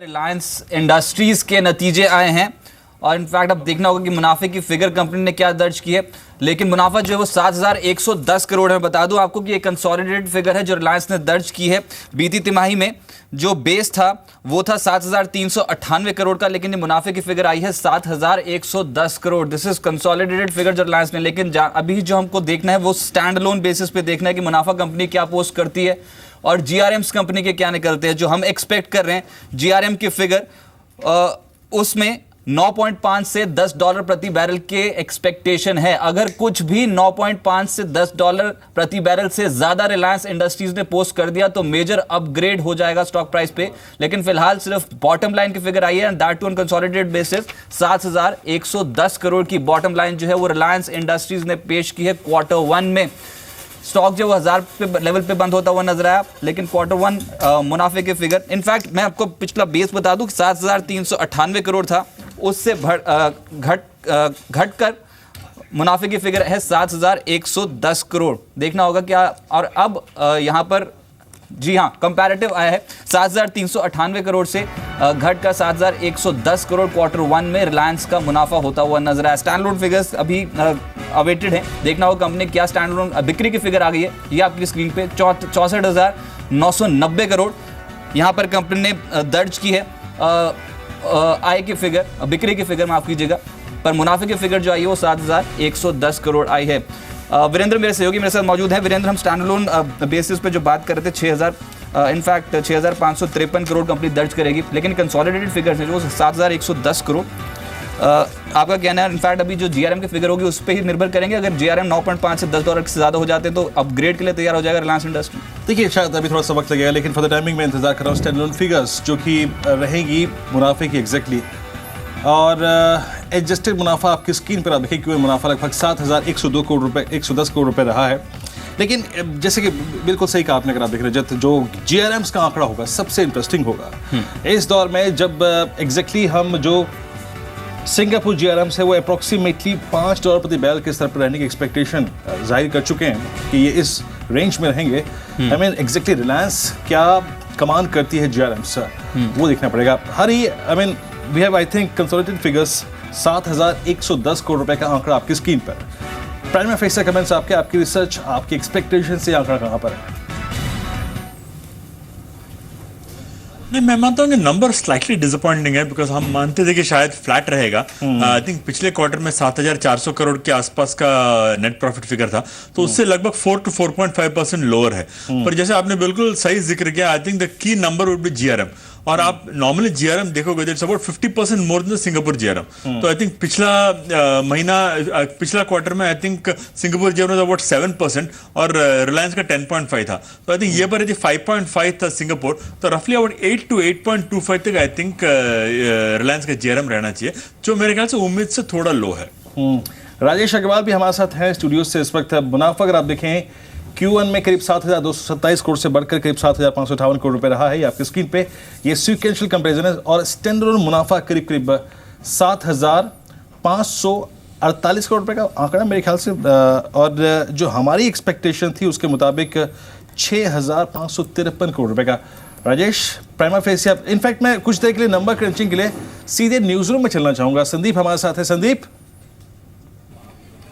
Reliance industries के नतीजे आए हैं और इनफैक्ट अब देखना होगा कि मुनाफे की फिगर कंपनी ने क्या दर्ज की है, लेकिन मुनाफा जो है वो 7,110 करोड़ है। बता दूं आपको कि ये कंसोलिडेटेड फिगर है जो रिलायंस ने दर्ज की है। बीती तिमाही में जो बेस था वो था 7,398 करोड़ का, लेकिन ये मुनाफे की फिगर आई है 7,110 crore. This is consolidated figure जो रिलायंस ने, लेकिन अभी जो हमको देखना है वो स्टैंड अलोन बेसिस पे देखना है कि मुनाफा कंपनी क्या पोस्ट करती है और जीआरएम्स कंपनी के क्या निकलते हैं। जो हम एक्सपेक्ट कर रहे हैं जीआरएम की फिगर उसमें 9.5 से $10 प्रति बैरल के एक्सपेक्टेशन है। अगर कुछ भी 9.5 से $10 प्रति बैरल से ज्यादा रिलायंस इंडस्ट्रीज ने पोस्ट कर दिया तो मेजर अपग्रेड हो जाएगा स्टॉक प्राइस पे। लेकिन फिलहाल सिर्फ बॉटम लाइन की फिगर आई है and that too on consolidated basis 7,110 crore की बॉटम लाइन जो है वो रिलायंस इंडस्ट्रीज ने पेश की है। Q1 में स्टॉक जो 1000 पे लेवल पे बंद होता हुआ नजर आया, लेकिन Q1 मुनाफे के फिगर, इनफैक्ट मैं आपको पिछला बेस बता दूं कि 7,398 करोड़ था, उससे घट कर मुनाफे की फिगर है 7,110 करोड़। देखना होगा क्या, और अब यहां पर जी हाँ कंपैरेटिव आया है 7,398 करोड़ से घट कर 7,110 करोड़ Q1 में रिलायंस का मुनाफा होता हुआ नजर आया। स्टैंड अलोन फिगर्स अभी अवेटेड है, देखना होगा कंपनी क्या स्टैंड अलोन बिक्री की फिगर आ गई है। ये आपकी स्क्रीन पे 64,990 करोड़ यहां पर कंपनी ने दर्ज की है आय की फिगर, बिक्री की फिगर माफ कीजिएगा, पर मुनाफे की फिगर जो आई है वो 7,110 करोड़ आई है। वीरेंद्र मेरे सहयोगी मेरे साथ मौजूद हैं। वीरेंद्र, हम स्टैंड अलोन बेसिस पे जो बात कर रहे थे 6,553 करोड़ कंपनी दर्ज करेगी, लेकिन कंसोलिडेटेड फिगर्स है जो 7,110 करोड़। आपका कहना है इनफैक्ट अभी जो जीआरएम की फिगर होगी उस पर ही निर्भर करेंगे। अगर जीआरएम 9.5 से $10 से ज़्यादा हो जाते हैं तो अपग्रेड के लिए तैयार हो जाएगा रिलायंस इंडस्ट्री। देखिए शायद अभी थोड़ा सा वक्त लगेगा, लेकिन फॉर द टाइमिंग मैं इंतजार कर रहा हूँ स्टैंड अलोन फिगर्स जो कि रहेगी मुनाफे की एग्जैक्टली, और एडजस्टेड मुनाफा आपकी स्क्रीन पर आप देखिए क्यों मुनाफा लगभग 7,110 करोड़ रुपए रहा है। लेकिन जैसे कि बिल्कुल सही कहा आपने, अगर आप देख रहे हैं जो जीआरएम्स का आंकड़ा होगा सबसे इंटरेस्टिंग होगा इस दौर में, जब एग्जैक्टली हम जो सिंगापुर जीआरएम्स है वो अप्रॉक्सीमेटली $5 प्रति बैरल के स्तर पर रहने की एक्सपेक्टेशन जाहिर कर चुके हैं कि ये इस रेंज में रहेंगे। आई मीन एग्जैक्टली रिलायंस क्या कमांड करती है जीआरएम्स वो देखना पड़ेगा। Hari I mean we have I think consolidated figures 7,110 crore रुपए का आंकड़ा आपकी स्क्रीन पर। प्राइमरी फेस कमेंट्स आपकी रिसर्च, आपकी एक्सपेक्टेशन से आंकड़ा कहां पर है? नहीं, मैं मानता हूँ कि नंबर स्लाइटली डिसअपॉइंटिंग है, बिकॉज हम मानते थे कि शायद फ्लैट रहेगा। आई थिंक पिछले क्वार्टर में 7,400 करोड़ के आसपास का नेट प्रॉफिट फिगर था, तो उससे लगभग 4 to 4.5% लोअर है। पर जैसे आपने बिल्कुल सही जिक्र किया, I think the key number would be GRM, और आप नॉर्मली जीआरएम देखोगे it's about 50% more than Singapore GRM. तो आई थिंक पिछला क्वार्टर में I think Singapore GRM about 7% और रिलायंस का 10.5 था। तो आई थिंक ये पर यदि 5.5 था सिंगापुर, तो रफली अबाउट 8 to 8.25 तक आई थिंक रिलायंस का जीआरएम रहना चाहिए, जो मेरे ख्याल से उम्मीद से थोड़ा लो है। राजेश अग्रवाल भी हमारे साथ हैं स्टूडियो से इस वक्त। मुनाफा अगर आप देखें Q1 में करीब 7,227 करोड़ से बढ़कर करीब 7,558 करोड़ रुपए रहा है, ये आपकी स्क्रीन पे ये सीक्वेंशियल कंपैरिजन है। और स्टैंड अलोन मुनाफा करीब 7,548 करोड़ रुपए का आंकड़ा मेरे ख्याल से, और जो हमारी एक्सपेक्टेशन थी उसके मुताबिक 6,553 करोड़ रुपए का। राजेश, प्राइमा फेस इनफैक्ट मैं कुछ देर के लिए नंबर क्रंचिंग के लिए सीधे न्यूज रूम में चलना चाहूंगा। संदीप हमारे साथ है। संदीप,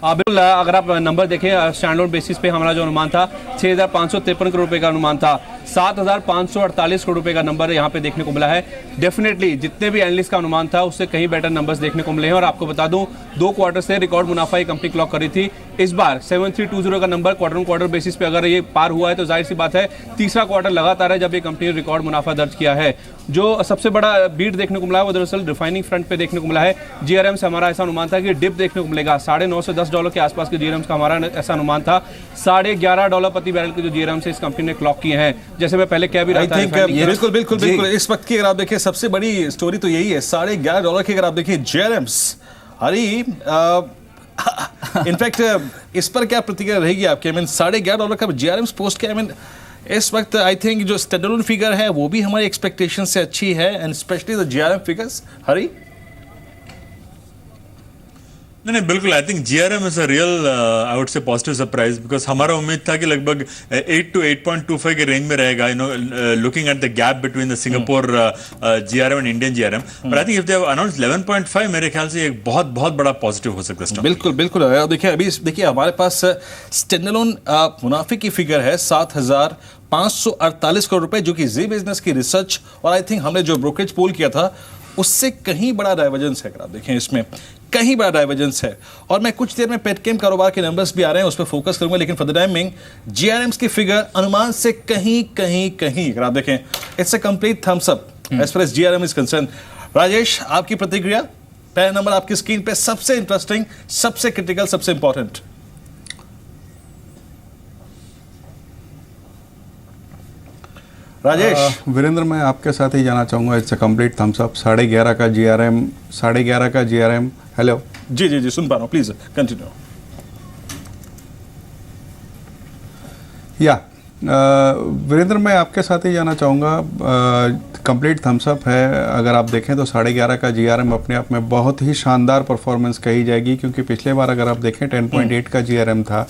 बिल्कुल, अगर आप नंबर देखें स्टैंड अलोन बेसिस पे हमारा जो अनुमान था 6,553 करोड़ रुपए का अनुमान था, 7,548 करोड़ रुपए का नंबर यहाँ पे देखने को मिला है। डेफिनेटली जितने भी एनालिस्ट का अनुमान था उससे कहीं बेटर नंबर्स देखने को मिले हैं। और आपको बता दूं 2 क्वार्टर से रिकॉर्ड मुनाफा ये कंपनी क्लॉक कर रही थी। इस बार 7,320 का नंबर क्वार्टर बेसिस पे अगर ये पार हुआ है तो जाहिर सी बात है तीसरा क्वार्टर लगातार है जब ये कंपनी ने रिकॉर्ड मुनाफा दर्ज किया है। जो सबसे बड़ा बीट देखने को मिला है वो दरअसल रिफाइनिंग फ्रंट पे देखने को मिला है। जीआरएम से हमारा ऐसा अनुमान था कि डिप देखने को मिलेगा, $9.5 से $10 के आसपास के जीआरएम का हमारा ऐसा अनुमान था। $11.5 प्रति बैरल के जो जीआरएम से इस कंपनी ने क्लॉक किए हैं, जैसे मैं पहले क्या भी रहा था। बिल्कुल इस वक्त की अगर आप देखिए सबसे बड़ी स्टोरी तो यही है, $11.5 की अगर आप देखिए जीआरएम्स। हरी, इनफैक्ट इस पर क्या प्रतिक्रिया रहेगी आपकी? आई मीन $11.5 का जीआरएम्स पोस्ट किया। आई मीन इस वक्त आई थिंक जो स्टैंड अलोन फिगर है वो भी हमारी एक्सपेक्टेशन से अच्छी है, and specially the GRM figures. Hari, नहीं नहीं बिल्कुल I think GRM is a real I would say positive surprise because हमारा उम्मीद था कि लगभग 8 to 8.25 के रेंज में रहेगा looking at the gap between the Singapore GRM and Indian GRM but I think if they have announced 11.5 मेरे ख्याल से एक बहुत बहुत बड़ा पॉजिटिव हो सकता है बिल्कुल बिल्कुल देखिए अभी देखिए हमारे पास स्टैंडअलोन मुनाफे की फिगर है 7,548 करोड़ रुपए जो कि जी बिजनेस की रिसर्च और आई थिंक हमने जो ब्रोकरेज पोल किया था उससे कहीं बड़ा डाइवर्जेंस है। अगर आप देखें इसमें कहीं बड़ा डाइवर्जेंस है और मैं कुछ देर में पेटकेम कारोबार के नंबर्स भी आ रहे हैं उस पर फोकस करूंगा लेकिन फॉर द टाइमिंग जीआरएम्स की फिगर अनुमान से कहीं अगर आप देखें it's a complete thumbs up as far as GRM is concern. Rajesh आपकी प्रतिक्रिया, पहला नंबर आपकी स्क्रीन पे सबसे इंटरेस्टिंग, सबसे क्रिटिकल, सबसे इंपॉर्टेंट। राजेश। वीरेंद्र मैं आपके साथ ही जाना चाहूँगा, it's a complete thumbs up. 11.5 का जीआरएम, 11.5 का जीआरएम। हेलो जी सुन पा रहा हूँ, प्लीज कंटिन्यू। या वीरेंद्र मैं आपके साथ ही जाना चाहूँगा, कंप्लीट थम्स अप है। अगर आप देखें तो 11.5 का जीआरएम अपने आप में बहुत ही शानदार परफॉर्मेंस कही जाएगी क्योंकि पिछले बार अगर आप देखें 10.8 का जीआरएम था।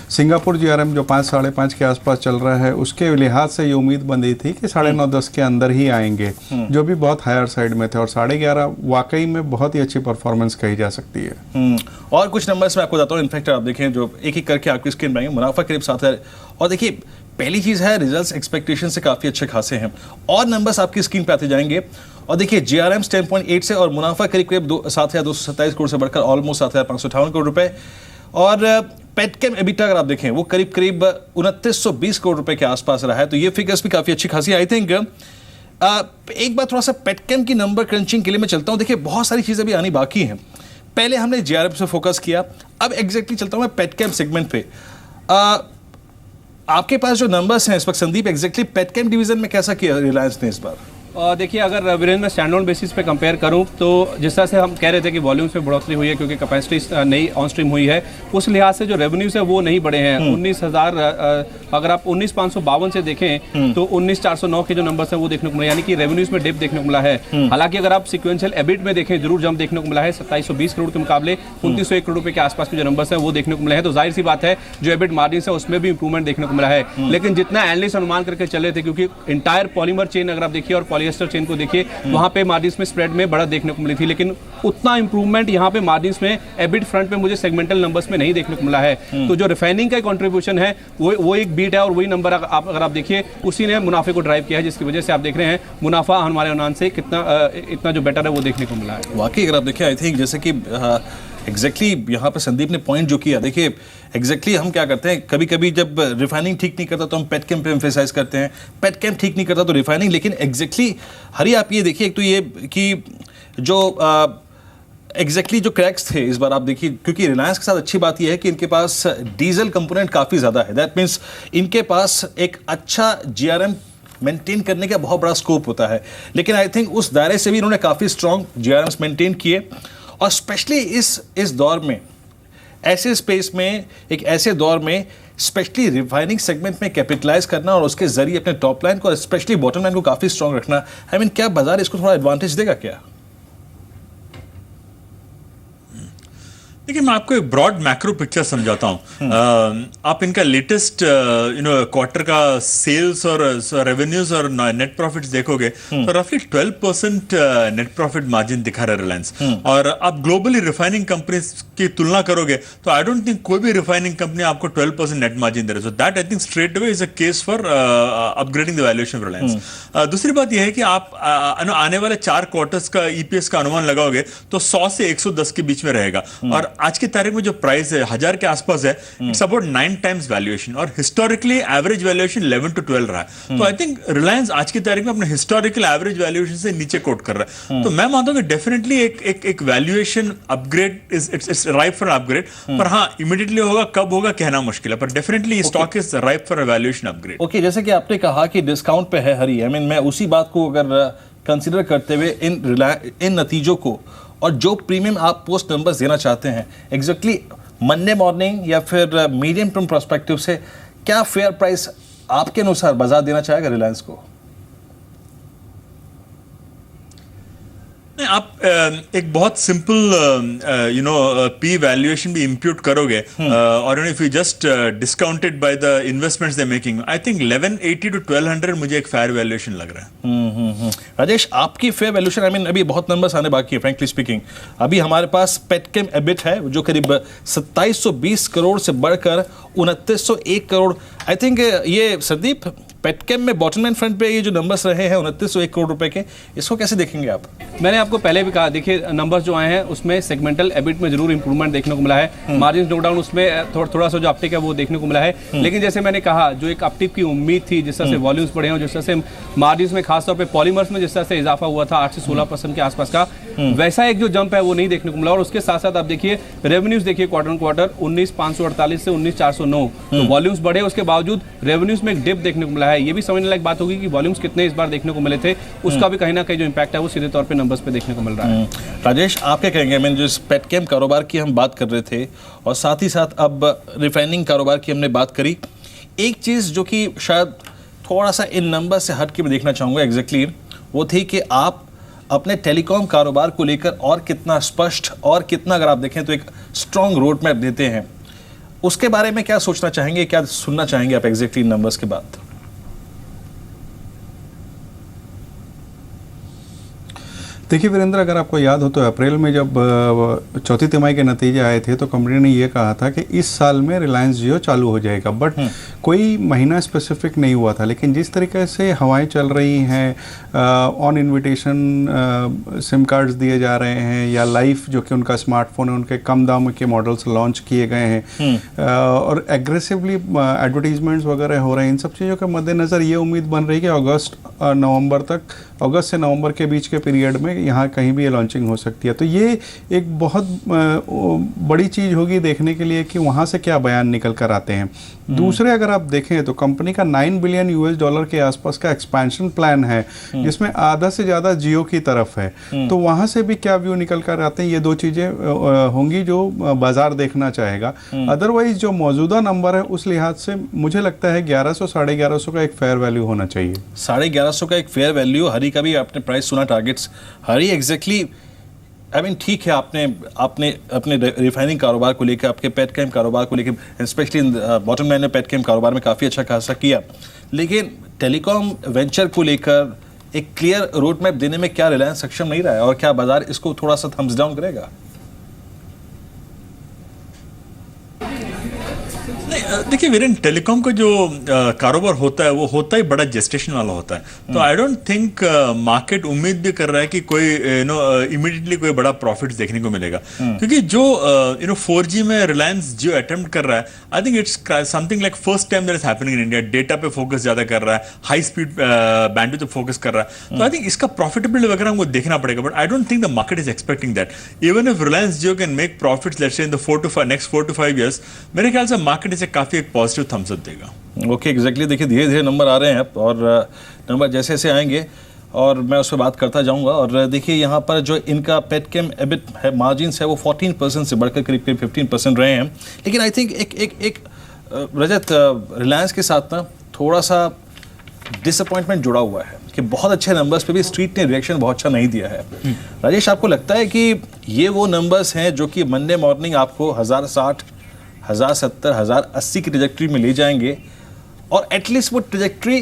सिंगापुर जीआरएम जो 5 साढ़े 5 के आसपास चल रहा है उसके लिहाज से ये उम्मीद बंदी थी कि 9.5-10 के अंदर ही आएंगे जो भी बहुत हायर साइड में थे और 11.5 वाकई में बहुत ही अच्छी परफॉर्मेंस कही जा सकती है। और कुछ नंबर्स मैं आपको बताता हूँ, इनफैक्ट आप देखें जो एक एक करके आपकी स्क्रीन में आएंगे। मुनाफा करीब 7,000 और देखिए पहली चीज है रिजल्ट्स एक्सपेक्टेशन से काफी अच्छे खासे हैं और नंबर्स आपकी स्क्रीन पे आते जाएंगे। और देखिए जीआरएम 10.8 से और मुनाफा करीब 7,227 करोड़ से बढ़कर ऑलमोस्ट 7,558 करोड़ रुपए और पेटकेम एबिटा अगर आप देखें वो करीब 2920 करोड़ रुपए के आसपास रहा है। तो ये फिगर्स भी काफी अच्छी खासी आई थिंक। एक बार थोड़ा सा पेटकेम की नंबर क्रंचिंग के लिए मैं चलता हूं। देखिए बहुत सारी चीजें भी आनी बाकी हैं। पहले हमने जीआरएम से फोकस किया, अब एग्जैक्टली चलता हूं मैं पेटकेम सेगमेंट पे। आपके पास जो नंबर्स हैं इस वक्त संदीप, एग्जैक्टली पेटकेम डिवीजन में कैसा किया रिलायंस ने इस बार? देखिए अगर वीरेंद्र मैं स्टैंड ऑन बेसिस पे कंपेयर करूं तो जिस तरह से हम कह रहे थे कि वॉल्यूम्स में बढ़ोतरी हुई है क्योंकि कैपेसिटी नई ऑन स्ट्रीम हुई है, उस लिहाज से जो रेवेन्यूज है वो नहीं बढ़े हैं। 19,000 अगर आप 19,552 से देखें तो 19,409 के जो नंबर्स हैं वो देखने को मिला, यानी कि रेवेन्यूज में डिप देखने को मिला है। हालांकि अगर आप सिक्वेंशियल एबिट में देखें जरूर जंप देखने को मिला है। 2720 करोड़ के मुकाबले 2901 करोड़ रुपए के आसपास के जो नंबर्स हैं वो देखने को मिले हैं। तो जाहिर सी बात है जो एबिट मार्जिन है उसमें भी इंप्रूवमेंट देखने को मिला है। लेकिन जितना एनालिस्ट अनुमान करके चले थे क्योंकि इंटायर पॉलीमर चेन अगर आप देखिए और पॉलिएस्टर चेन को देखिए वहां पे मार्जिन्स में स्प्रेड में बड़ा देखने को मिली थी, लेकिन उतना इंप्रूवमेंट यहां पे मार्जिन्स में एबिट फ्रंट पे मुझे सेगमेंटल नंबर्स में नहीं देखने को मिला है। तो जो रिफाइनिंग का कंट्रीब्यूशन है वो एक बीट है और वही नंबर अगर आप देखिए उसी ने मुनाफे को ड्राइव किया है, जिसकी वजह से आप देख रहे हैं मुनाफा हमारे अनुमान से कितना इतना जो बेटर है वो देखने को मिला है। वाकई अगर आप देखें आई थिंक जैसे कि एग्जैक्टली यहाँ पे संदीप ने पॉइंट जो किया, देखिए एग्जैक्टली हम क्या करते हैं कभी कभी जब रिफाइनिंग ठीक नहीं करता तो हम पेटकेम पे एम्फेसाइज करते हैं, पेटकेम ठीक नहीं करता तो रिफाइनिंग। लेकिन एग्जैक्टली हरी आप ये देखिए एक तो ये कि जो एग्जैक्टली जो क्रैक्स थे इस बार आप देखिए, क्योंकि रिलायंस के साथ अच्छी बात यह है कि इनके पास डीजल कंपोनेंट काफ़ी ज़्यादा है। दैट मीन्स इनके पास एक अच्छा जीआरएम मेंटेन करने का बहुत बड़ा स्कोप होता है। लेकिन आई थिंक उस दायरे से भी इन्होंने काफ़ी स्ट्रॉन्ग जीआरएम्स मेंटेन किए और स्पेशली इस दौर में, ऐसे स्पेस में, एक ऐसे दौर में स्पेशली रिफाइनिंग सेगमेंट में कैपिटलाइज करना और उसके जरिए अपने टॉप लाइन को और स्पेशली बॉटम लाइन को काफ़ी स्ट्रॉन्ग रखना, आई मीन क्या बाजार इसको थोड़ा एडवांटेज देगा क्या? देखिए मैं आपको एक ब्रॉड मैक्रो पिक्चर समझाता हूँ। आप इनका लेटेस्ट क्वार्टर का सेल्स और रेवेन्यूज और नेट प्रॉफिट्स देखोगे तो रफली 12% नेट प्रॉफिट मार्जिन दिखा रहा है रिलायंस। और आप ग्लोबली रिफाइनिंग कंपनीज की तुलना करोगे तो आई डोंट थिंक कोई भी रिफाइनिंग कंपनी आपको 12% नेट मार्जिन दे रही है। So that I think straight away is a case for upgrading the valuation of Reliance. दूसरी बात यह है कि आप आने वाले 4 क्वार्टर्स का ईपीएस का अनुमान लगाओगे तो 100 से 110 के बीच में रहेगा। और आज की तारीख में जो प्राइस है 1000 के आसपास है, इट्स अबाउट 9 टाइम्स वैल्यूएशन और हिस्टोरिकली एवरेज वैल्यूएशन 11 to 12 रहा है। तो आई थिंक रिलायंस आज की तारीख में अपने हिस्टोरिकल एवरेज वैल्यूएशन से नीचे कोट कर रहा है। तो मैं मानता हूं कि डेफिनेटली एक valuation upgrade it's ripe for upgrade. पर हाँ इमीडिएटली होगा, कब होगा कहना मुश्किल है, पर definitely stock is ripe for valuation upgrade. Okay, जैसे कि आपने कहा कि डिस्काउंट पे है हरी, आई मीन मैं उसी बात को अगर कंसीडर करते हुए इन नतीजों को और जो प्रीमियम आप पोस्ट नंबर्स देना चाहते हैं एग्जैक्टली मंडे मॉर्निंग या फिर मीडियम टर्म पर्सपेक्टिव से क्या फेयर प्राइस आपके अनुसार बाजार देना चाहेगा रिलायंस को? नहीं, आप एक बहुत सिंपल पी वैल्यूएशन भी इंप्यूट करोगे और if you just discounted by the investments they making, I think 1180 to 1200 मुझे एक फेयर वैल्यूएशन लग रहा है। राजेश, आपकी फेयर वैल्यूएशन, आई मीन अभी बहुत नंबर्स आने बाकी है फ्रैंकली स्पीकिंग। अभी हमारे पास पेटकेम एबिट है जो करीब 2720 करोड़ से बढ़कर 2901 करोड़। आई थिंक ये संदीप, पेटकेम में बॉटम लाइन फ्रंट पे ये जो नंबर्स रहे हैं 2901 करोड़ रुपए के, इसको कैसे देखेंगे आप? मैंने आपको पहले भी कहा, देखिए नंबर्स जो आए हैं उसमें सेगमेंटल एबिट में जरूर इंप्रूवमेंट देखने को मिला है। मार्जिन नो डाउन उसमें थोड़ा सा जो अपटिक है वो देखने को मिला है, लेकिन जैसे मैंने कहा जो एक अपटिक की उम्मीद थी, जिस तरह से वॉल्यूम्स बढ़े हैं, जिस तरह से मार्जिन में खासतौर पर पॉलीमर्स में जिस तरह से इजाफा हुआ था 8 से 16% के आसपास का, वैसा एक जो जंप है वो नहीं देखने को मिला। और उसके साथ साथ आप देखिए रेवेन्यूज देखिए क्वार्टर ऑन क्वार्टर 19,548 से 19,409, तो वॉल्यूम्स बढ़े, उसके बावजूद रेवेन्यूज में एक डिप देखने को मिला है। ये भी समझने लायक बात होगी कि वॉल्यूम्स कितने इस बार देखने को मिले थे, उसका भी कहीं ना कहीं जो इम्पैक्ट है वो सीधे तौर पे नंबर्स पे देखने को मिल रहा है। राजेश, आप क्या कहेंगे? मैं जो इस पेटकेम कारोबार की हम बात कर रहे थे और साथ ही साथ अब रिफाइनिंग कारोबार की हमने बात करी, एक चीज़ जो कि शायद थोड़ा सा इन नंबर से हट के मैं देखना चाहूँगा एग्जैक्टली, वो थी कि आप अपने टेलीकॉम कारोबार को लेकर और कितना स्पष्ट और कितना, अगर आप देखें तो एक स्ट्रॉन्ग रोड मैप देते हैं, उसके बारे में क्या सोचना चाहेंगे, क्या सुनना चाहेंगे आप एग्जैक्टली नंबर्स के बाद? देखिए वीरेंद्र, अगर आपको याद हो तो अप्रैल में जब चौथी तिमाही के नतीजे आए थे तो कंपनी ने ये कहा था कि इस साल में रिलायंस जियो चालू हो जाएगा, बट कोई महीना स्पेसिफिक नहीं हुआ था। लेकिन जिस तरीके से हवाएं चल रही हैं, ऑन इनविटेशन सिम कार्ड्स दिए जा रहे हैं, या लाइफ जो कि उनका स्मार्टफोन है उनके कम दाम के मॉडल्स लॉन्च किए गए हैं, और एग्रेसिवली एडवर्टीजमेंट्स वगैरह हो रहे हैं, इन सब चीज़ों के मद्देनज़र ये उम्मीद बन रही है कि अगस्त से नवंबर के बीच के पीरियड में यहाँ कहीं भी ये लॉन्चिंग हो सकती है। तो ये एक बहुत बड़ी चीज़ होगी देखने के लिए कि वहाँ से क्या बयान निकल कर आते हैं। दूसरे अगर आप देखें तो कंपनी का $9 बिलियन के आसपास का एक्सपेंशन प्लान है, जिसमें आधा से ज़्यादा जियो की तरफ है। तो वहाँ से भी क्या व्यू निकल कर आते हैं, ये दो चीज़ें होंगी जो बाजार देखना चाहेगा। अदरवाइज जो मौजूदा नंबर है उस लिहाज से मुझे लगता है 1100 साढ़े 1100 का एक फेयर वैल्यू होना चाहिए। 1150 का एक फेयर वैल्यू। हरी का भी आपने प्राइस सुना targets? Hari exactly, I mean ठीक है, आपने अपने रिफाइनिंग कारोबार को लेकर, आपके पेटकेम कारोबार को लेकर, स्पेशली बॉटम लाइन में पेटकेम कारोबार में काफ़ी अच्छा खासा किया, लेकिन टेलीकॉम वेंचर को लेकर एक क्लियर रोड मैप देने में क्या रिलायंस सक्षम नहीं रहा है, और क्या बाजार इसको थोड़ा सा थम्स डाउन करेगा? देखिए वीरेन, टेलीकॉम का जो कारोबार होता है वो होता ही बड़ा जेस्टेशन वाला होता है। तो आई डोंट थिंक मार्केट उम्मीद भी कर रहा है कि कोई इमीडिएटली कोई बड़ा प्रॉफिट्स देखने को मिलेगा, क्योंकि जो 4G में रिलायंस जियो अटेम्प्ट कर रहा है, I think it's something like first time that is happening in India. Data पे फोकस ज्यादा कर रहा है, हाई स्पीड बैंडविड्थ पे फोकस कर रहा है। तो आई थिंक इसका प्रॉफिटेबिलिटी वगैरह हमको देखना पड़ेगा, but I don't think the market is expecting that. Even if Reliance Jio can make profits let's say in the next 4 to 5 years, मेरे ख्याल से मार्केट इसे काफी एक पॉजिटिव थम्स अप देगा। Okay, exactly. देखिए धीरे धीरे नंबर आ रहे हैं और नंबर जैसे जैसे आएंगे और मैं उस पर बात करता जाऊंगा। और देखिए यहाँ पर जो इनका पेटकेम एबिट है, मार्जिन्स है, वो 14% से बढ़कर करीब 15% रहे हैं। लेकिन आई थिंक एक रजत, रिलायंस के साथ ना थोड़ा सा डिसअपॉइंटमेंट जुड़ा हुआ है कि बहुत अच्छे नंबर्स पे भी स्ट्रीट ने रिएक्शन बहुत अच्छा नहीं दिया है। राजेश, आपको लगता है कि ये वो नंबर्स हैं जो कि मंडे मॉर्निंग आपको 1060, 1070, 1080 की ट्रेजेक्ट्री में ले जाएंगे, और एटलीस्ट वो ट्रेजेक्ट्री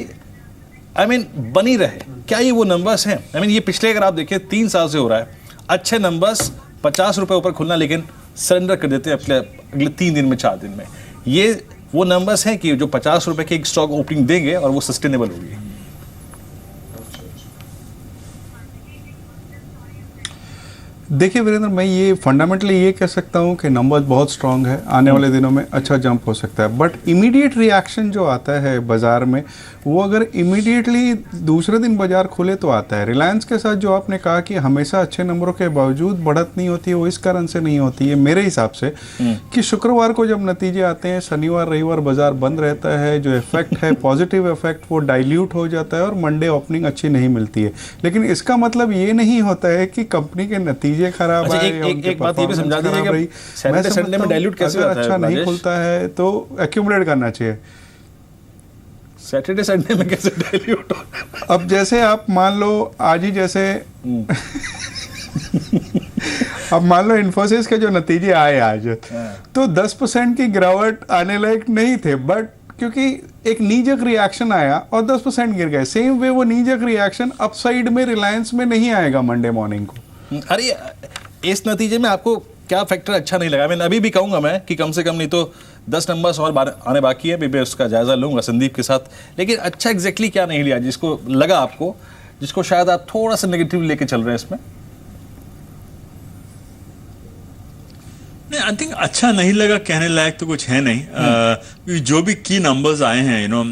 बनी रहे? क्या ये वो नंबर्स हैं? ये पिछले, अगर आप देखें 3 साल से हो रहा है, अच्छे नंबर्स 50 रुपये ऊपर खुलना, लेकिन सरेंडर कर देते हैं अगले 3 दिन में, 4 दिन में। ये वो नंबर्स हैं कि जो 50 रुपये की एक स्टॉक ओपनिंग देंगे और वो सस्टेनेबल होगी? देखिए वीरेंद्र, मैं ये फंडामेंटली ये कह सकता हूँ कि नंबर्स बहुत स्ट्रांग है, आने वाले दिनों में अच्छा जंप हो सकता है। बट इमीडिएट रिएक्शन जो आता है बाज़ार में, वो अगर इमीडिएटली दूसरे दिन बाज़ार खुले तो आता है। रिलायंस के साथ जो आपने कहा कि हमेशा अच्छे नंबरों के बावजूद बढ़त नहीं होती है, वो इस कारण से नहीं होती है मेरे हिसाब से कि शुक्रवार को जब नतीजे आते हैं, शनिवार रविवार बाज़ार बंद रहता है, जो इफेक्ट है पॉजिटिव इफेक्ट वो डाइल्यूट हो जाता है और मंडे ओपनिंग अच्छी नहीं मिलती है। लेकिन इसका मतलब ये नहीं होता है कि कंपनी के नतीजे खराब है। एक बात ये भी समझा दीजिए कि सैटरडे संडे में डाइल्यूट कैसे होता है? अच्छा नहीं खुलता है तो एक्यूमुलेट करना चाहिए। सैटरडे संडे में कैसे डाइल्यूट होता है? अब जैसे आप मान लो आज ही जैसे अब मान लो इन्फोसिस के जो नतीजे आए आज, तो 10% की गिरावट आने लायक नहीं थे, बट क्योंकि एक नीजक रिएक्शन आया और 10% गिर गए। सेम वे वो नीजक रिएक्शन अपसाइड में रिलायंस में नहीं आएगा मंडे मॉर्निंग को। अरे इस नतीजे में आपको क्या फैक्टर अच्छा नहीं लगा? मैं अभी भी कहूंगा मैं कि कम से कम नहीं तो 10 नंबर्स और आने बाकी है, मैं उसका जायजा लूंगा संदीप के साथ। लेकिन अच्छा एग्जैक्टली क्या नहीं लिया जिसको लगा आपको, जिसको शायद आप थोड़ा सा नेगेटिव लेके चल रहे हैं इसमें? नहीं, आई थिंक अच्छा नहीं लगा कहने लायक तो कुछ है नहीं, क्योंकि जो भी की नंबर्स आए हैं, यू नो,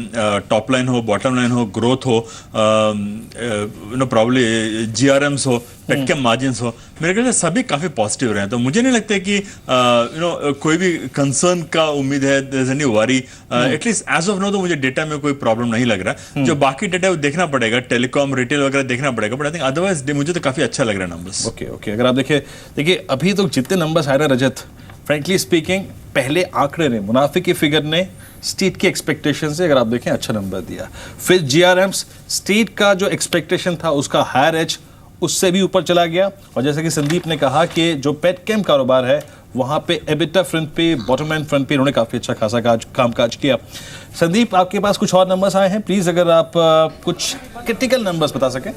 टॉप लाइन हो, बॉटम लाइन हो, ग्रोथ हो, यू नो, प्रॉब्ली जीआरएम्स हो, पेटकेम मार्जिन्स हो, मेरे ख्याल से सभी काफी पॉजिटिव रहे हैं। तो मुझे नहीं लगता कि यू नो कोई भी कंसर्न का उम्मीद है, there is any worry, at least as of now तो मुझे डेटा में कोई प्रॉब्लम नहीं लग रहा। जो बाकी डेटा वो देखना पड़ेगा, टेलीकॉम, रिटेल वगैरह देखना पड़ेगा, बट आई थिंक अदरवाइज मुझे तो काफी अच्छा लग रहा है नंबर्स। ओके, अगर आप देखिए अभी तो जितने नंबर्स आए ना रजत, फ्रेंकली स्पीकिंग पहले आंकड़े ने, मुनाफे की फिगर ने स्ट्रीट की एक्सपेक्टेशन से अगर आप देखें अच्छा नंबर दिया। फिर जीआरएम्स स्ट्रीट का जो एक्सपेक्टेशन था उसका हायर एज उससे भी ऊपर चला गया। और जैसे कि संदीप ने कहा कि जो पेटकेम कारोबार है वहाँ पे एबिटा फ्रंट पे, बॉटम लाइन फ्रंट पे इन्होंने काफ़ी अच्छा खासा कामकाज किया। संदीप, आपके पास कुछ और नंबर्स आए हैं, प्लीज़ अगर आप कुछ क्रिटिकल नंबर्स बता सकें।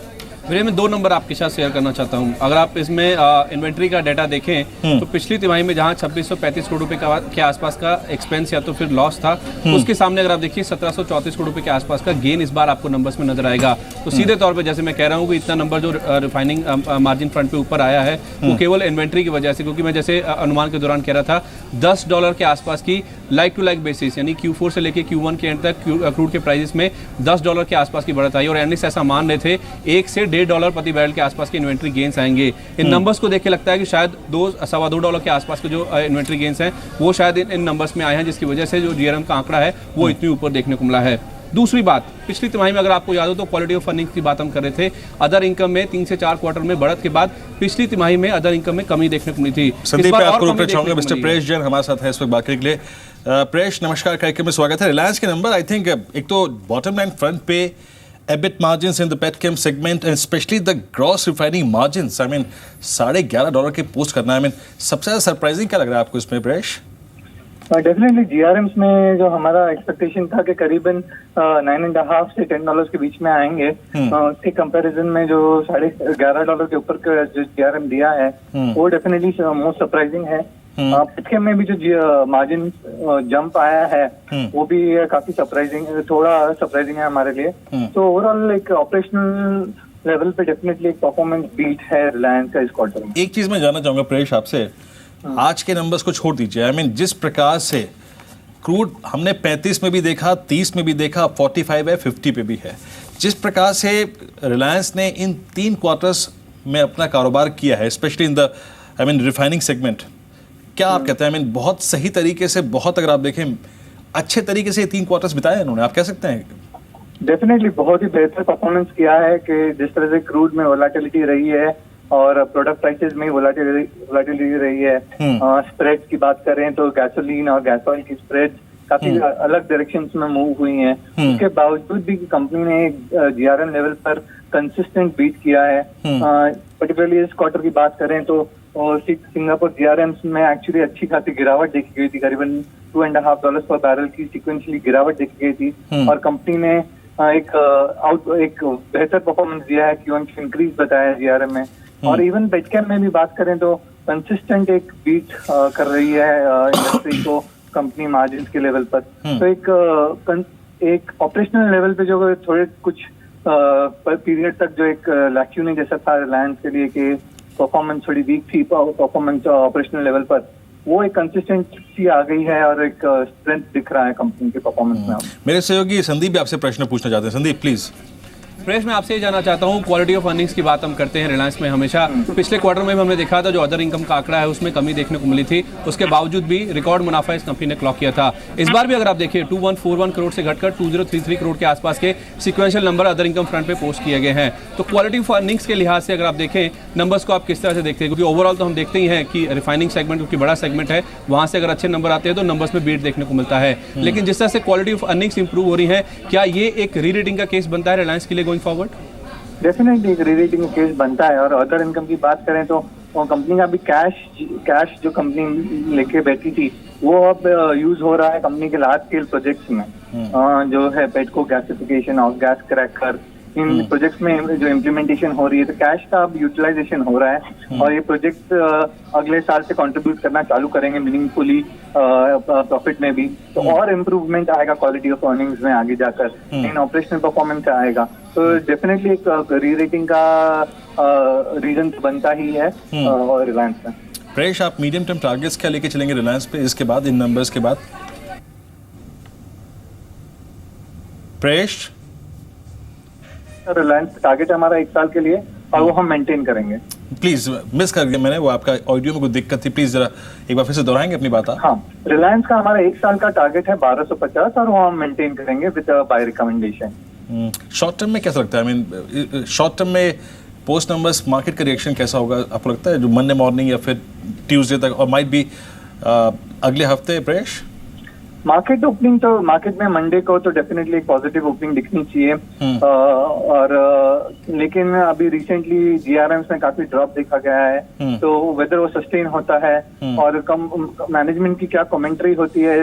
मेरे में 2 नंबर आपके साथ शेयर करना चाहता हूं। अगर आप इसमें इन्वेंट्री का डाटा देखें तो पिछली तिमाही में जहां 2635 करोड़ रुपए के आसपास का एक्सपेंस या तो फिर लॉस था, उसके सामने अगर आप देखिए 1734 करोड़ रुपए के आसपास का गेन इस बार आपको नंबर्स में नजर आएगा। तो सीधे तौर पे जैसे मैं कह रहा हूँ कि इतना नंबर जो रिफाइनिंग मार्जिन फ्रंट पे ऊपर आया है वो केवल इन्वेंट्री की वजह से, क्योंकि मैं जैसे अनुमान के दौरान कह रहा था $10 के आसपास की लाइक टू लाइक बेसिस, यानी Q4 से लेकर Q1 के एंड तक क्रूड के प्राइसेस में $10 के आसपास की बढ़त आई और एनालिस्ट ऐसा मान रहे थे $1 से $1.5 प्रति बैरल के आसपास के इन्वेंट्री गेन्स आएंगे। इन नंबर्स को देख के लगता है कि शायद $2.25 के आसपास के जो इन्वेंट्री गेन्स हैं वो शायद इन नंबर्स में आए हैं, जिसकी वजह से जो जीआरएम का आंकड़ा है वो इतनी ऊपर देखने को मिला है। दूसरी बात, पिछली तिमाही में अगर आपको याद हो तो क्वालिटी ऑफ अर्निंग्स की बात हम कर रहे थे। अदर इनकम में 3 से 4 क्वार्टर में बढ़त के बाद पिछली तिमाही में अदर इनकम में कमी देखने को मिली थी। संदीप, मैं आपको रोकना चाहूंगा। मिस्टर प्रेश जैन हमारे साथ है इस वक्त बात करने के लिए। प्रेश, नमस्कार, कार्यक्रम में स्वागत है। रिलायंस के नंबर, आई थिंक एक तो बॉटम लाइन फ्रंट पे EBIT margins in the petchem segment and especially the gross refining margins, I mean $11.5 के पोस्ट करना, I mean सबसे ज़्यादा सरप्राइजिंग क्या लग रहा है आपको इसमें प्रेश? डेफिनेटली जीआरएम्स में जो हमारा एक्सपेक्टेशन था कि करीबन $9.5 से $10 के बीच में आएंगे, उसके कंपैरिजन में जो $11.5 के ऊपर का जो जीआरएम दिया है वो डेफिनेटली मोस्ट सरप्राइजिंग है। पेटकेम में भी जो मार्जिन जंप आया है वो भी काफी सरप्राइजिंग, थोड़ा सरप्राइजिंग है हमारे लिए। तो ओवरऑल एक ऑपरेशनल लेवल पे डेफिनेटली एक परफॉर्मेंस बीट है रिलायंस का इस क्वार्टर में। एक चीज मैं जानना चाहूंगा प्रेश आपसे, आज के नंबर्स को छोड़ दीजिए, आई मीन जिस प्रकार से क्रूड हमने 35 में भी देखा, 30 में भी देखा, 45 है, 50 पे भी है, जिस प्रकार से रिलायंस ने इन 3 क्वार्टर्स में अपना कारोबार किया है, specially in the refining segment, क्या आप कहते हैं? बहुत सही तरीके से, बहुत अगर आप देखें अच्छे तरीके से 3 क्वार्टर्स बिताए इन्होंने, आप कह सकते हैं? डेफिनेटली बहुत ही बेहतर परफॉर्मेंस किया है कि जिस तरह से क्रूड में वोलेटिलिटी रही है और प्रोडक्ट प्राइसेस में वोलेटिलिटी रही है। स्प्रेड्स की बात करें तो गैसोलीन और गैस ऑयल की स्प्रेड काफी अलग डायरेक्शंस में मूव हुई हैं। उसके बावजूद भी कंपनी ने जीआरएम लेवल पर कंसिस्टेंट बीट किया है। पर्टिकुलरली इस क्वार्टर की बात करें तो सिंगापुर जीआरएम्स में एक्चुअली अच्छी खासी गिरावट देखी गई थी, करीबन $2.5 पर बैरल की सिक्वेंशली गिरावट देखी गई थी और कंपनी ने एक बेहतर परफॉर्मेंस दिया है, Q1 इंक्रीज बताया जीआरएम में। और इवन पेटकेम में भी बात करें तो कंसिस्टेंट एक बीट कर रही है इंडस्ट्री को कंपनी मार्जिन के लेवल पर। तो एक ऑपरेशनल लेवल पे जो थोड़े कुछ पीरियड तक जो एक लैक्यूनी जैसा था रिलायंस के लिए कि परफॉर्मेंस थोड़ी वीक थी परफॉर्मेंस ऑपरेशनल लेवल पर, वो एक कंसिस्टेंसी आ गई है और एक स्ट्रेंथ दिख रहा है कंपनी के परफॉर्मेंस में। मेरे सहयोगी संदीप भी आपसे प्रश्न पूछना चाहते हैं। संदीप प्लीज। प्रेश, मैं आपसे ये जानना चाहता हूँ, क्वालिटी ऑफ अर्निंग्स की बात हम करते हैं रिलायंस में हमेशा। पिछले क्वार्टर में भी हमने देखा था जो अदर इनकम का आंकड़ा है उसमें कमी देखने को मिली थी, उसके बावजूद भी रिकॉर्ड मुनाफा इस कंपनी ने क्लॉक किया था। इस बार भी अगर आप देखिए 2141 करोड़ से घटकर 2033 करोड़ के आसपास के sequential number other income front पे पोस्ट किए गए हैं। तो क्वालिटी ऑफ अर्निंग्स के लिहाज से अगर आप देखें नंबर्स को आप किस तरह से देखते हैं, क्योंकि ओवरऑल तो हम देखते ही हैं कि रिफाइनिंग सेगमेंट क्योंकि बड़ा सेगमेंट है, वहां से अगर अच्छे नंबर आते हैं तो नंबर्स में बीट देखने को मिलता है। लेकिन जिस तरह से क्वालिटी ऑफ अर्निंग्स इंप्रूव हो रही है, क्या ये एक री रेटिंग का केस बनता है रिलायंस के लिए गोइंग फॉरवर्ड? डेफिनेटली एक रीरेटिंग केस बनता है। और अदर इनकम की बात करें तो कंपनी का भी कैश जो कंपनी लेके बैठी थी वो अब यूज हो रहा है कंपनी के लार्ज स्केल प्रोजेक्ट्स में, जो है पेटको गैसिफिकेशन और गैस क्रैकर, इन प्रोजेक्ट्स में जो इम्प्लीमेंटेशन हो रही है, तो कैश का अब यूटिलाइजेशन हो रहा है और ये प्रोजेक्ट अगले साल से कंट्रीब्यूट करना चालू करेंगे मीनिंगफुली प्रॉफिट में भी, तो और इम्प्रूवमेंट आएगा क्वालिटी ऑफ अर्निंग्स में आगे जाकर, इन ऑपरेशनल परफॉर्मेंस आएगा। तो डेफिनेटली एक री रेटिंग का रीजन बनता ही है रिलायंस में। प्रेश, आप मीडियम टर्म टारगेट्स क्या लेके चलेंगे रिलायंस पे इसके बाद, इन नंबर्स के बाद? प्रेश, रिलायंस टारगेट हमारा 1 साल के लिए और वो हम मेंटेन करेंगे। प्लीज मिस कर दिया मैंने, वो आपका ऑडियो में कोई दिक्कत थी, प्लीज जरा एक बार फिर से दोहराएंगे अपनी बात? हाँ, रिलायंस का हमारा 1 साल का टारगेट है 1250 और वो हम मेंटेन करेंगे with by recommendation. Short term में कैसा लगता है? आई मीन शॉर्ट टर्म में पोस्ट नंबर्स मार्केट का रिएक्शन कैसा होगा आपको लगता है, जो मंडे मॉर्निंग या फिर ट्यूसडे तक और माइट भी अगले हफ्ते? प्रेश, मार्केट ओपनिंग तो मार्केट में मंडे को तो डेफिनेटली एक पॉजिटिव ओपनिंग दिखनी चाहिए, और लेकिन अभी रिसेंटली जीआरएम्स में काफी ड्रॉप देखा गया है, तो वेदर वो सस्टेन होता है और कम मैनेजमेंट की क्या कमेंट्री होती है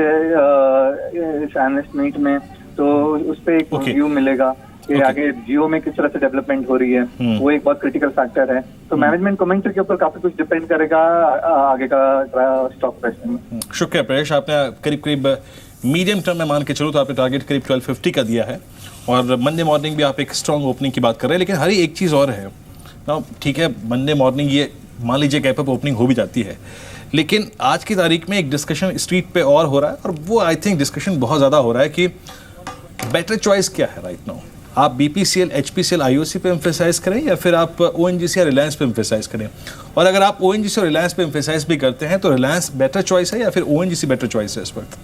इस एनालिस्ट मीट में, तो उस पर एक व्यू मिलेगा कि आगे जियो में किस तरह से डेवलपमेंट हो रही है, वो एक बहुत क्रिटिकल फैक्टर है। तो मैनेजमेंट कमेंट्री के ऊपर काफी कुछ डिपेंड करेगा आगे का स्टॉक प्राइस में। शुक्रिया प्रेश, आपने करीब करीब मीडियम टर्म में मान के चलो तो आपने टारगेट करीब 1250 का दिया है और मंडे मॉर्निंग भी आप एक स्ट्रॉन्ग ओपनिंग की बात कर रहे हैं। लेकिन हरी एक चीज़ और है ना, ठीक है मंडे मॉर्निंग ये मान लीजिए गैप अप ओपनिंग हो भी जाती है, लेकिन आज की तारीख में एक डिस्कशन स्ट्रीट पे और हो रहा है, और वो आई थिंक डिस्कशन बहुत ज़्यादा हो रहा है कि बेटर चॉइस क्या है राइट नाउ। आप बीपीसीएल, एचपीसीएल, आईओसी पे एम्फेसाइज करें या फिर आप ओएनजीसी या रिलायंस पे एम्फेसाइज करें, और अगर आप ओएनजीसी और रिलायंस पे एम्फेसाइज भी करते हैं तो रिलायंस बेटर चॉइस है या फिर ओएनजीसी बेटर चॉइस है इस वक्त?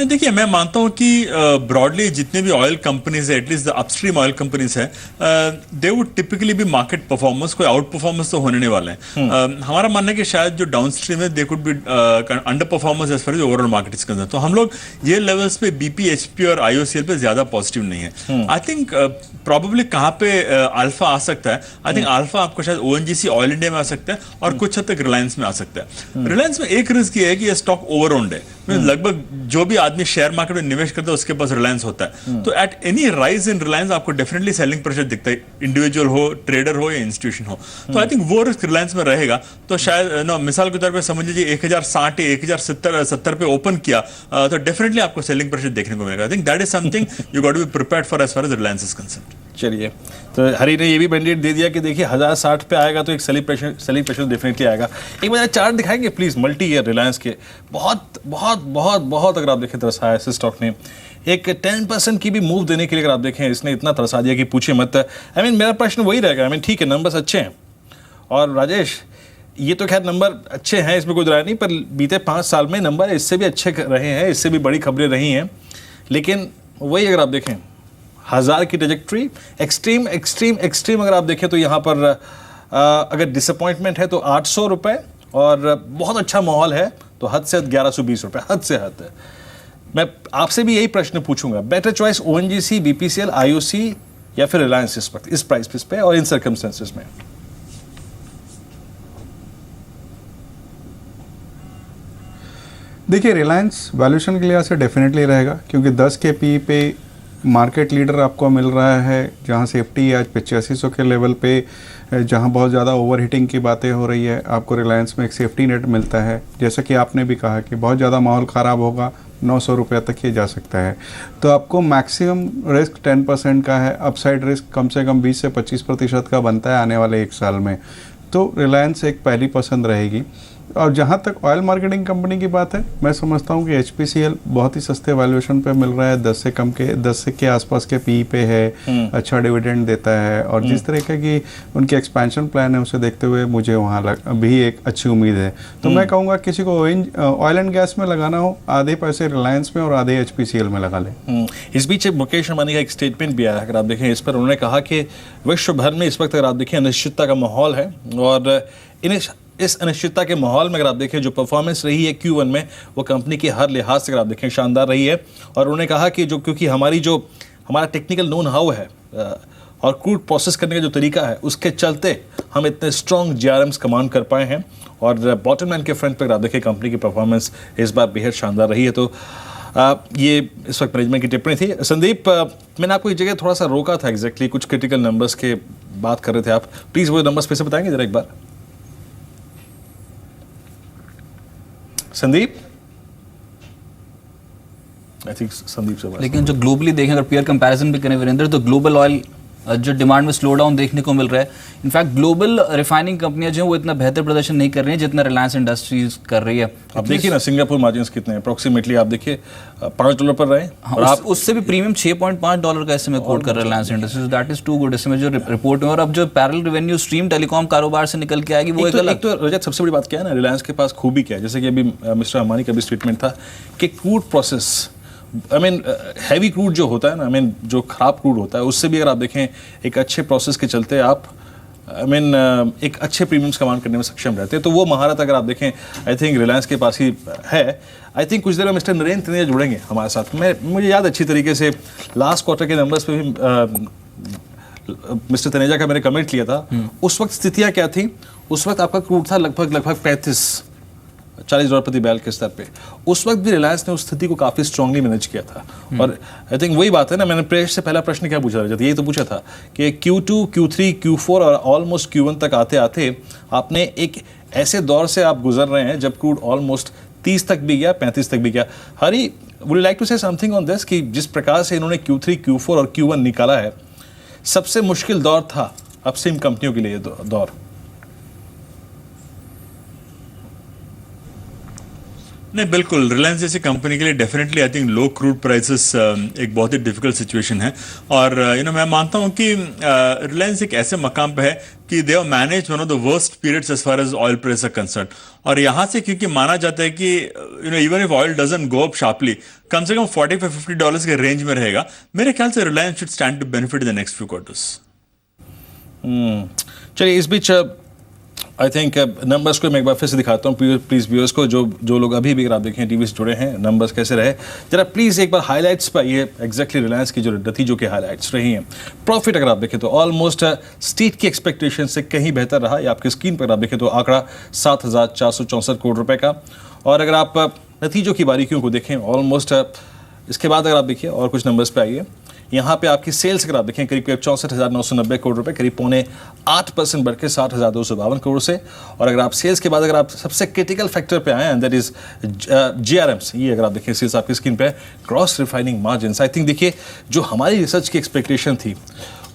देखिए, मैं मानता हूं कि ब्रॉडली जितने भी ऑयल कंपनीज है, at least the upstream oil companies है, दे वुड टिपिकली भी मार्केट परफॉर्मेंस, कोई आउट परफॉर्मेंस तो होने वाले हैं। हमारा मानना है कि शायद जो डाउनस्ट्रीम है they could be under performance as far as overall market is concern. तो हम लोग ये लेवल्स पे बीपी, एचपी और आईओसीएल पे ज्यादा पॉजिटिव नहीं है। आई थिंक प्रॉबेबली कहाँ पे अल्फा आ सकता है, आई थिंक अल्फा आपको शायद ओएनजीसी ऑयल इंडिया में आ सकता है और कुछ हद तक रिलायंस में आ सकता है। रिलायंस में एक रिस्क ये है कि ये स्टॉक ओवर ओन्ड है, लगभग जो भी आदमी शेयर मार्केट में निवेश करता है उसके पास रिलायंस होता है, तो at any rise in Reliance आपको डेफिनेटली सेलिंग प्रेशर दिखता है, इंडिविजुअल हो, ट्रेडर हो या इंस्टीट्यूशन हो। तो आई थिंक वो रिस्क रिलायंस में रहेगा। तो शायद नो मिसाल के तौर पे समझ लीजिए 1060 या 1070 पे ओपन किया तो डेफिनेटली आपको सेलिंग प्रेशर देखने को मिलेगा। I think that is something you got to be prepared for as far as Reliance is concerned. चलिए, तो हरी ने ये भी मैंडेट दे दिया कि देखिए 1060 पे आएगा तो एक सेलिंग प्रेशर डेफिनेटली आएगा। एक बार चार्ट दिखाएंगे प्लीज मल्टी ईयर रिलायंस के, बहुत बहुत बहुत बहुत अगर आप देखें तरसाया इस स्टॉक ने, एक 10% की भी मूव देने के लिए अगर आप देखें इसने इतना तरसा दिया कि पूछे मत। आई मीन मेरा प्रश्न वही रहेगा, आई मीन ठीक है नंबर्स अच्छे हैं और राजेश ये तो खैर नंबर अच्छे हैं, इसमें कोई राय नहीं, पर बीते 5 साल में नंबर इससे भी अच्छे रहे हैं, इससे भी बड़ी खबरें रही हैं, लेकिन वही अगर आप देखें 1000 की ट्रेजेक्ट्री एक्सट्रीम एक्सट्रीम एक्सट्रीम अगर आप देखें तो यहाँ पर अगर डिसअपॉइंटमेंट है तो 800 रुपये और बहुत अच्छा माहौल है तो हद से हद 1120 रुपये, हद से हद। मैं आपसे भी यही प्रश्न पूछूंगा, better choice ONGC, BPCL, IOC या फिर रिलायंस इस वक्त इस प्राइस पे और इन सर्कमस्टेंसेस में? देखिए रिलायंस वैल्यूएशन के लिहाज से डेफिनेटली रहेगा, क्योंकि 10 के पी पे मार्केट लीडर आपको मिल रहा है, जहां सेफ्टी आज 8500 के लेवल पे, जहां बहुत ज़्यादा ओवर हीटिंग की बातें हो रही है, आपको रिलायंस में एक सेफ्टी नेट मिलता है। जैसा कि आपने भी कहा कि बहुत ज़्यादा माहौल ख़राब होगा 900 रुपये तक ये जा सकता है, तो आपको मैक्सिमम रिस्क 10% का है, अपसाइड रिस्क कम से कम 20 से 25% का बनता है आने वाले 1 साल में, तो रिलायंस एक पहली पसंद रहेगी। और जहाँ तक ऑयल मार्केटिंग कंपनी की बात है, मैं समझता हूँ कि एचपीसीएल बहुत ही सस्ते वैल्यूएशन पे मिल रहा है, 10 के आसपास के पी पे है, अच्छा डिविडेंड देता है, और जिस तरीके की उनकी एक्सपेंशन प्लान है उसे देखते हुए मुझे वहाँ भी एक अच्छी उम्मीद है। तो मैं कहूँगा किसी को ऑयल एंड गैस में लगाना हो, आधे पैसे रिलायंस में और आधे एचपीसीएल में लगा लें। इस बीच मुकेश अंबानी का एक स्टेटमेंट भी आया, अगर आप देखें इस पर उन्होंने कहा कि विश्व भर में इस वक्त अगर आप देखें अनिश्चितता का माहौल है और इस अनिश्चितता के माहौल में अगर आप देखें जो परफॉर्मेंस रही है Q1 में वो कंपनी के हर लिहाज से अगर आप देखें शानदार रही है। और उन्होंने कहा कि जो क्योंकि हमारा टेक्निकल नोन हाउ है और क्रूड प्रोसेस करने का जो तरीका है उसके चलते हम इतने स्ट्रॉन्ग GRMs कमांड कर पाए हैं। और बॉटम लाइन के फ्रंट पर अगर आप देखें कंपनी की परफॉर्मेंस इस बार बेहद शानदार रही है। तो ये इस वक्त मैनेजमेंट की टिप्पणी थी। संदीप, मैंने आपको एक जगह थोड़ा सा रोका था, एग्जैक्टली कुछ क्रिटिकल नंबर्स के बात कर रहे थे आप, प्लीज वो नंबर्स फिर से बताएंगे जरा एक बार। संदीप, आई थिंक संदीप से बात। लेकिन जो ग्लोबली देखें, अगर पेयर कंपैरिजन भी करें वीरेंद्र, तो ग्लोबल ऑयल जो डिमांड में स्लो डाउन देखने को मिल रहा है। इनफैक्ट ग्लोबल रिफाइनिंग कंपनियां जो हैं वो इतना बेहतर प्रदर्शन नहीं कर रही हैं जितना रिलायंस इंडस्ट्रीज कर रही है। आप देखिए ना सिंगापुर मार्जिन्स कितने हैं, अप्रोक्सीमेटली आप देखिए $5 पर रहे। और आप उससे भी प्रीमियम $6.5 का इसमें कोट कर रहा है Reliance Industries, that is too good. इसमें जो रिपोर्ट में और अब जो पैरेलल रेवेन्यू स्ट्रीम टेलीकॉम कारोबार से निकल के आएगी वो एक अलग। तो रजत, सबसे बड़ी बात क्या है ना, रिलायंस के पास खूबी क्या है, जैसे कि अभी मिस्टर अंबानी का भी स्टेटमेंट था कि क्रूड प्रोसेस, हैवी क्रूड जो होता है ना, जो खराब क्रूड होता है उससे भी अगर आप देखें एक अच्छे प्रोसेस के चलते आप एक अच्छे प्रीमियम्स कमांड करने में सक्षम रहते हैं। तो वो महारत अगर आप देखें आई थिंक रिलायंस के पास ही है। आई थिंक कुछ देर में मिस्टर नरेंद्र तनेजा जुड़ेंगे हमारे साथ। मुझे याद अच्छी तरीके से लास्ट क्वार्टर के नंबर्स पे भी मिस्टर तनेजा का मैंने कमेंट लिया था। उस वक्त स्थितियाँ क्या थी, उस वक्त आपका क्रूड था लगभग $40 प्रति बैरल के स्तर पे। उस वक्त भी रिलायंस ने उस स्थिति को काफ़ी स्ट्रांगली मैनेज किया था। और आई थिंक वही बात है ना, मैंने प्रेस से पहला प्रश्न क्या पूछा था, यही तो पूछा था कि Q2, Q3, Q4 और ऑलमोस्ट Q1 तक आते आते आपने एक ऐसे दौर से आप गुजर रहे हैं जब क्रूड ऑलमोस्ट 30 तक भी गया, 35 तक भी गया। Hari, would you like to say something on this कि जिस प्रकार से इन्होंने Q3, Q4 और Q1 निकाला है, सबसे मुश्किल दौर था अपस्ट्रीम कंपनियों के लिए दौर। नहीं, बिल्कुल रिलायंस जैसी कंपनी के लिए definitely I think low crude prices एक बहुत ही डिफिकल्ट सिचुएशन है। और मैं मानता हूं कि रिलायंस एक ऐसे मकाम पे है कि they have manage one of the worst periods as far as oil price are concern. और यहाँ से क्योंकि माना जाता है कि even if oil doesn't go up sharply, कम से कम $45-50 के रेंज में रहेगा, मेरे ख्याल से Reliance should stand to benefit in the next few quarters. चलिए, इस बीच आई थिंक नंबर्स को मैं एक बार फिर से दिखाता हूँ प्लीज़ व्यूअर्स को, जो लोग अभी भी अगर आप देखें टीवी से जुड़े हैं, नंबर्स कैसे रहे जरा प्लीज़ एक बार हाइलाइट्स पर आइए। एग्जैक्टली रिलायंस की जो नतीजों के हाइलाइट्स रही हैं। प्रॉफिट अगर आप देखें तो ऑलमोस्ट स्ट्रीट की एक्सपेक्टेशन से कहीं बेहतर रहा। या आपकी स्क्रीन पर अगर आप देखें तो आंकड़ा 7,464 करोड़ रुपए का। और अगर आप नतीजों की बारीकियों को देखें ऑलमोस्ट इसके बाद अगर आप देखिए और कुछ नंबर्स पे आइए, यहाँ पे आपकी सेल्स अगर आप देखें करीब 64,990 करोड़ रुपए, करीब 0.8% बढ़ के 60,252 करोड़ से। और अगर आप सेल्स के बाद अगर आप सबसे क्रिटिकल फैक्टर पे आए, दैट इज GRMs, ये अगर आप देखें सेल्स आपकी स्क्रीन पे, gross refining margins, I think देखिए जो हमारी रिसर्च की एक्सपेक्टेशन थी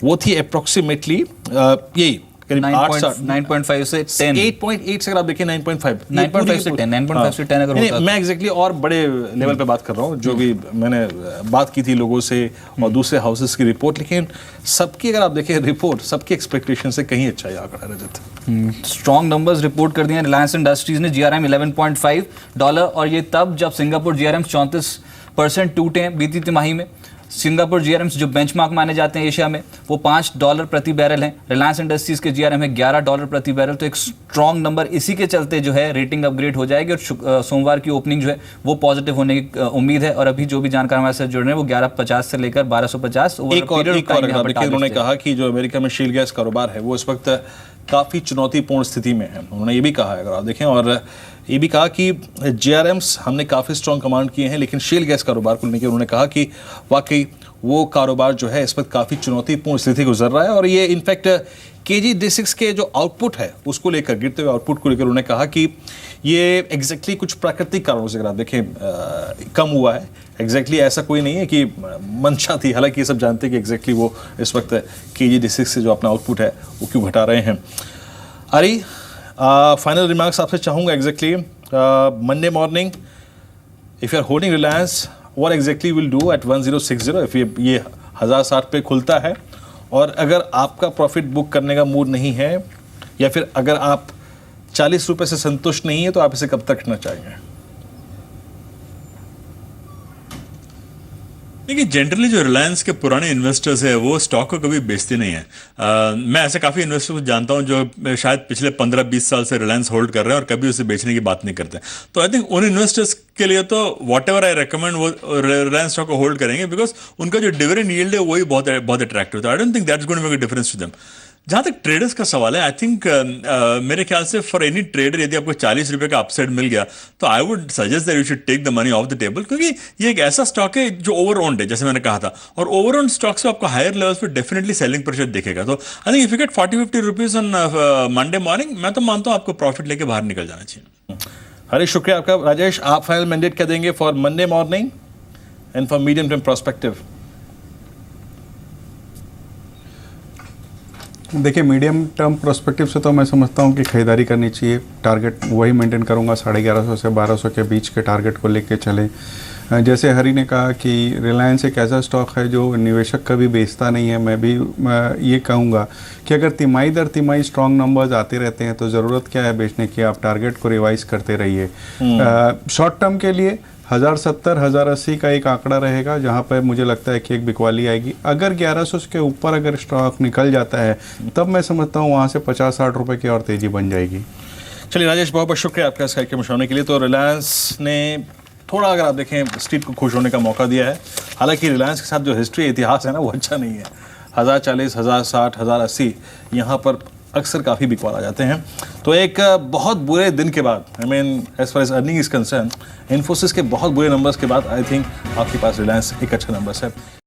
वो थी अप्रोक्सीमेटली यही करीब 9.5 से 10, 8.8 से अगर आप देखिए 9.5 9.5 से 10, 9.5 से 10 अगर होता। मैं एग्जैक्टली और बड़े लेवल पे बात कर रहा हूँ, जो भी मैंने बात की थी लोगों से और दूसरे हाउसेस की रिपोर्ट, लेकिन सबकी अगर आप देखें रिपोर्ट सबकी एक्सपेक्टेशन से कहीं अच्छा ही आंकड़ा रजत। स्ट्रॉन्ग नंबर्स रिपोर्ट कर दिए रिलायंस इंडस्ट्रीज ने। GRM $11.5 और ये तब जब सिंगापुर GRM 34% टूटे हैं बीती तिमाही में। सिंगापुर GRMs जो बेंचमार्क माने जाते हैं एशिया में, वो $5 प्रति बैरल हैं। रिलायंस इंडस्ट्रीज के GRM है $11 प्रति बैरल। तो एक स्ट्रॉन्ग नंबर, इसी के चलते जो है रेटिंग अपग्रेड हो जाएगी और सोमवार की ओपनिंग जो है वो पॉजिटिव होने की उम्मीद है। और अभी जो भी जानकार हमारे साथ जुड़ रहे हैं वो 1150 से लेकर 1250 एक और उन्होंने कहा कि जो अमेरिका में शेल गैस कारोबार है वो इस वक्त काफ़ी चुनौतीपूर्ण स्थिति में है। उन्होंने ये भी कहा है अगर आप देखें, और ये भी कहा कि GRMs हमने काफ़ी स्ट्रॉन्ग कमांड किए हैं, लेकिन शेल गैस कारोबार को लेकर उन्होंने कहा कि वाकई वो कारोबार जो है इस वक्त काफ़ी चुनौतीपूर्ण स्थिति गुजर रहा है। और ये इनफैक्ट KG-D6 के जो आउटपुट है उसको लेकर, गिरते हुए आउटपुट को लेकर उन्होंने कहा कि ये एग्जैक्टली कुछ प्राकृतिक कारणों से अगर आप देखें कम हुआ है। एग्जैक्टली ऐसा कोई नहीं है कि मंशा थी, हालांकि ये सब जानते हैं कि एग्जैक्टली वो इस वक्त KG-D6 से जो अपना आउटपुट है वो क्यों घटा रहे हैं। अरे फाइनल रिमार्क्स आपसे चाहूँगा। Exactly Monday morning if you are holding Reliance, what exactly will do at 1060 if ये 1060 पे खुलता है, और अगर आपका प्रॉफिट बुक करने का मूड नहीं है या फिर अगर आप 40 रुपए से संतुष्ट नहीं है तो आप इसे कब तक रखना चाहेंगे? देखिए जनरली जो रिलायंस के पुराने इन्वेस्टर्स है वो स्टॉक को कभी बेचते नहीं है। मैं ऐसे काफ़ी इन्वेस्टर्स को जानता हूं जो शायद पिछले 15-20 साल से रिलायंस होल्ड कर रहे हैं और कभी उसे बेचने की बात नहीं करते। तो आई थिंक उन इन्वेस्टर्स के लिए तो वॉट एवर आई रेकमेंड वो रिलायंस स्टॉक को होल्ड करेंगे, बिकॉज उनका जो डिविडेंड यील्ड है वही बहुत अट्रैक्टिव था। I don't think that's going to make a difference to them. जहाँ तक ट्रेडर्स का सवाल है, आई थिंक मेरे ख्याल से फॉर एनी ट्रेडर यदि आपको 40 रुपए का अपसाइड मिल गया तो I would suggest that you should take the money off the table, क्योंकि ये एक ऐसा स्टॉक है जो ओवर ओन्ड है, जैसे मैंने कहा था, और ओवर ओन्ड स्टॉक से आपको हायर लेवल्स पे डेफिनेटली सेलिंग प्रेशर दिखेगा। तो I think if you get 40-50 rupees on Monday morning, मैं तो मानता हूँ आपको प्रॉफिट लेके बाहर निकल जाना चाहिए। हरीश, शुक्रिया आपका। राजेश, आप फाइनल मैंडेट क्या देंगे for Monday morning and for medium term prospective? देखिए, मीडियम टर्म प्रोस्पेक्टिव से तो मैं समझता हूँ कि खरीदारी करनी चाहिए। टारगेट वही मेंटेन करूँगा, 1150 से 1200 के बीच के टारगेट को लेके चले। जैसे हरी ने कहा कि रिलायंस एक ऐसा स्टॉक है जो निवेशक कभी बेचता नहीं है। मैं भी ये कहूँगा कि अगर तिमाही दर तिमाही स्ट्रॉन्ग नंबर्स आते रहते हैं तो ज़रूरत क्या है बेचने की, आप टारगेट को रिवाइज करते रहिए। शॉर्ट टर्म के लिए 1070, 1080 का एक आंकड़ा रहेगा जहां पर मुझे लगता है कि एक बिकवाली आएगी। अगर 1100 के ऊपर अगर स्टॉक निकल जाता है तब मैं समझता हूं वहां से 50-60 रुपए की और तेजी बन जाएगी। चलिए राजेश, बहुत बहुत शुक्रिया आपका इस कार्यक्रम में शामिल होने के लिए। तो रिलायंस ने थोड़ा, अगर आप देखें, स्ट्रीट को खुश होने का मौका दिया है। हालांकि रिलायंस के साथ जो हिस्ट्री, इतिहास है ना, वो अच्छा नहीं है। 1040, 1060, 1080 यहाँ पर अक्सर काफ़ी बिकवाल आ जाते हैं। तो एक बहुत बुरे दिन के बाद, I mean as far as earning is concern, Infosys के बहुत बुरे नंबर्स के बाद आई थिंक आपके पास रिलायंस एक अच्छा नंबर है।